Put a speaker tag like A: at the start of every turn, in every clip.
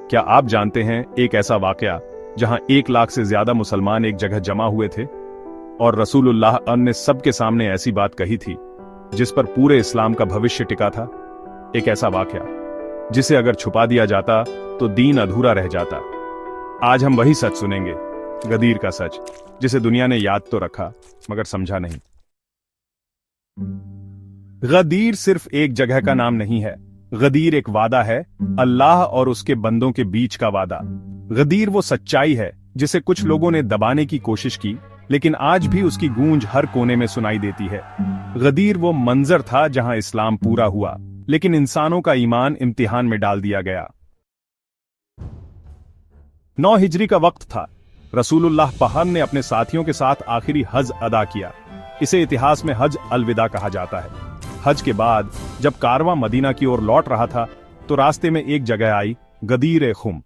A: क्या आप जानते हैं एक ऐसा वाकया जहां 1 लाख से ज्यादा मुसलमान एक जगह जमा हुए थे और रसूलुल्लाह ने सबके सामने ऐसी बात कही थी जिस पर पूरे इस्लाम का भविष्य टिका था। एक ऐसा वाकया जिसे अगर छुपा दिया जाता तो दीन अधूरा रह जाता। आज हम वही सच सुनेंगे, गदीर का सच, जिसे दुनिया ने याद तो रखा मगर समझा नहीं। गदीर सिर्फ एक जगह का नाम नहीं है, गदीर एक वादा है, अल्लाह और उसके बंदों के बीच का वादा। गदीर वो सच्चाई है जिसे कुछ लोगों ने दबाने की कोशिश की, लेकिन आज भी उसकी गूंज हर कोने में सुनाई देती है। गदीर वो मंजर था जहां इस्लाम पूरा हुआ, लेकिन इंसानों का ईमान इम्तिहान में डाल दिया गया। 9 हिजरी का वक्त था। रसूलुल्लाह पहाड़ ने अपने साथियों के साथ आखिरी हज अदा किया। इसे इतिहास में हज अलविदा कहा जाता है। हज के बाद जब कारवां मदीना की ओर लौट रहा था तो रास्ते में एक जगह आई, गदीर खुम।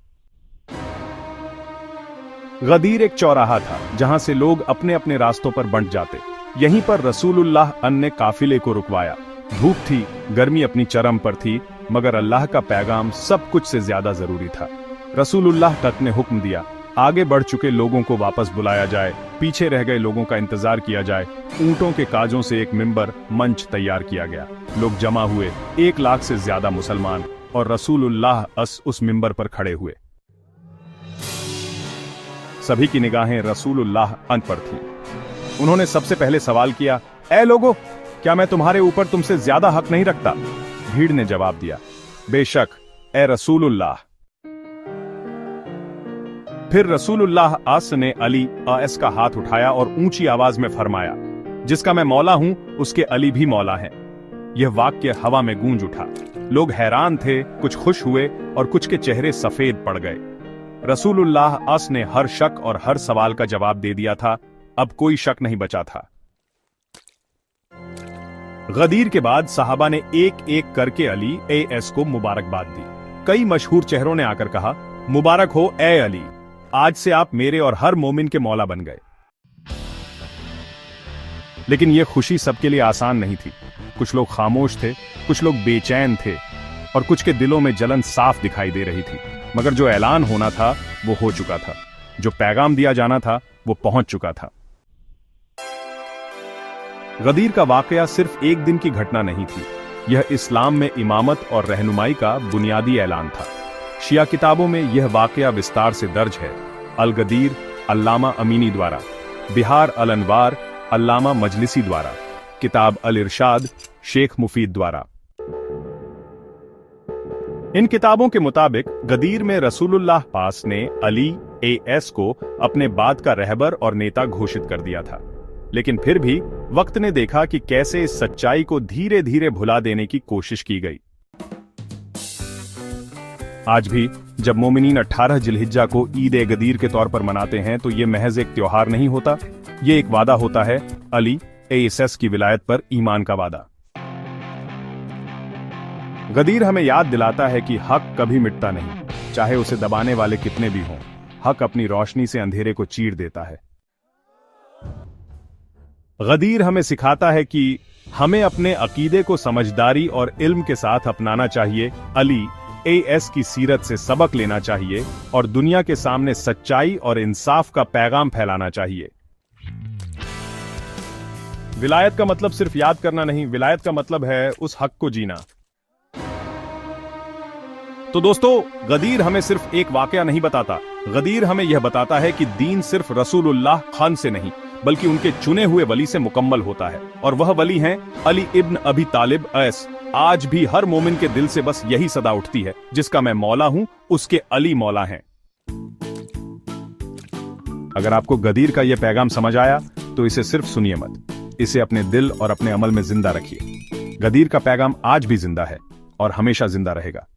A: गदीर एक चौराहा था जहां से लोग अपने अपने रास्तों पर बंट जाते। यहीं पर रसूलुल्लाह ने काफिले को रुकवाया। धूप थी, गर्मी अपनी चरम पर थी, मगर अल्लाह का पैगाम सब कुछ से ज्यादा जरूरी था। रसूलुल्लाह तक ने हुक्म दिया, आगे बढ़ चुके लोगों को वापस बुलाया जाए, पीछे रह गए लोगों का इंतजार किया जाए। ऊंटों के काजों से एक मिंबर मंच तैयार किया गया। लोग जमा हुए, 1 लाख से ज्यादा मुसलमान, और रसूलुल्लाह उस मिंबर पर खड़े हुए। सभी की निगाहें रसूलुल्लाह पर थी। उन्होंने सबसे पहले सवाल किया, ऐ लोगों, क्या मैं तुम्हारे ऊपर तुमसे ज्यादा हक नहीं रखता? भीड़ ने जवाब दिया, बेशक ए रसूलुल्लाह। फिर रसूलुल्लाह ने अली का हाथ उठाया और ऊंची आवाज में फरमाया, जिसका मैं मौला हूं उसके अली भी मौला हैं। यह वाक्य हवा में गूंज उठा। लोग हैरान थे, कुछ खुश हुए और कुछ के चेहरे सफेद पड़ गए। रसूलुल्लाह ने हर शक और हर सवाल का जवाब दे दिया था। अब कोई शक नहीं बचा था। गदीर के बाद सहाबा ने एक एक करके अली को मुबारकबाद दी। कई मशहूर चेहरों ने आकर कहा, मुबारक हो ए अली, आज से आप मेरे और हर मोमिन के मौला बन गए। लेकिन यह खुशी सबके लिए आसान नहीं थी। कुछ लोग खामोश थे, कुछ लोग बेचैन थे और कुछ के दिलों में जलन साफ दिखाई दे रही थी। मगर जो ऐलान होना था वो हो चुका था, जो पैगाम दिया जाना था वो पहुंच चुका था। गदीर का वाकया सिर्फ एक दिन की घटना नहीं थी, यह इस्लाम में इमामत और रहनुमाई का बुनियादी ऐलान था। शिया किताबों में यह वाकया विस्तार से दर्ज है। अल गदीर अल्लामा अमीनी द्वारा, बिहार अल अनवार अल्लामा मजलिसी द्वारा, किताब अल इरशाद शेख मुफीद द्वारा। इन किताबों के मुताबिक गदीर में रसूलुल्लाह पास ने अली को अपने बाद का रहबर और नेता घोषित कर दिया था। लेकिन फिर भी वक्त ने देखा कि कैसे इस सच्चाई को धीरे धीरे भुला देने की कोशिश की गई। आज भी जब मोमिनीन 18 जिलहिज्जा को ईद ए गदीर के तौर पर मनाते हैं तो ये महज एक त्योहार नहीं होता, ये एक वादा होता है, अली की विलायत पर ईमान का वादा। गदीर हमें याद दिलाता है कि हक कभी मिटता नहीं, चाहे उसे दबाने वाले कितने भी हों। हक अपनी रोशनी से अंधेरे को चीर देता है। गदीर हमें सिखाता है कि हमें अपने अकीदे को समझदारी और इल्म के साथ अपनाना चाहिए, अली की सीरत से सबक लेना चाहिए और दुनिया के सामने सच्चाई और इंसाफ का पैगाम फैलाना चाहिए। विलायत का मतलब सिर्फ याद करना नहीं, विलायत का मतलब है उस हक को जीना। तो दोस्तों, गदीर हमें सिर्फ एक वाकया नहीं बताता, गदीर हमें यह बताता है कि दीन सिर्फ रसूलुल्लाह खान से नहीं बल्कि उनके चुने हुए वली से मुकम्मल होता है, और वह वली हैं अली इब्न अबी तालिब। आज भी हर मोमिन के दिल से बस यही सदा उठती है, जिसका मैं मौला हूं उसके अली मौला हैं। अगर आपको गदीर का यह पैगाम समझ आया तो इसे सिर्फ सुनिए मत, इसे अपने दिल और अपने अमल में जिंदा रखिए। गदीर का पैगाम आज भी जिंदा है और हमेशा जिंदा रहेगा।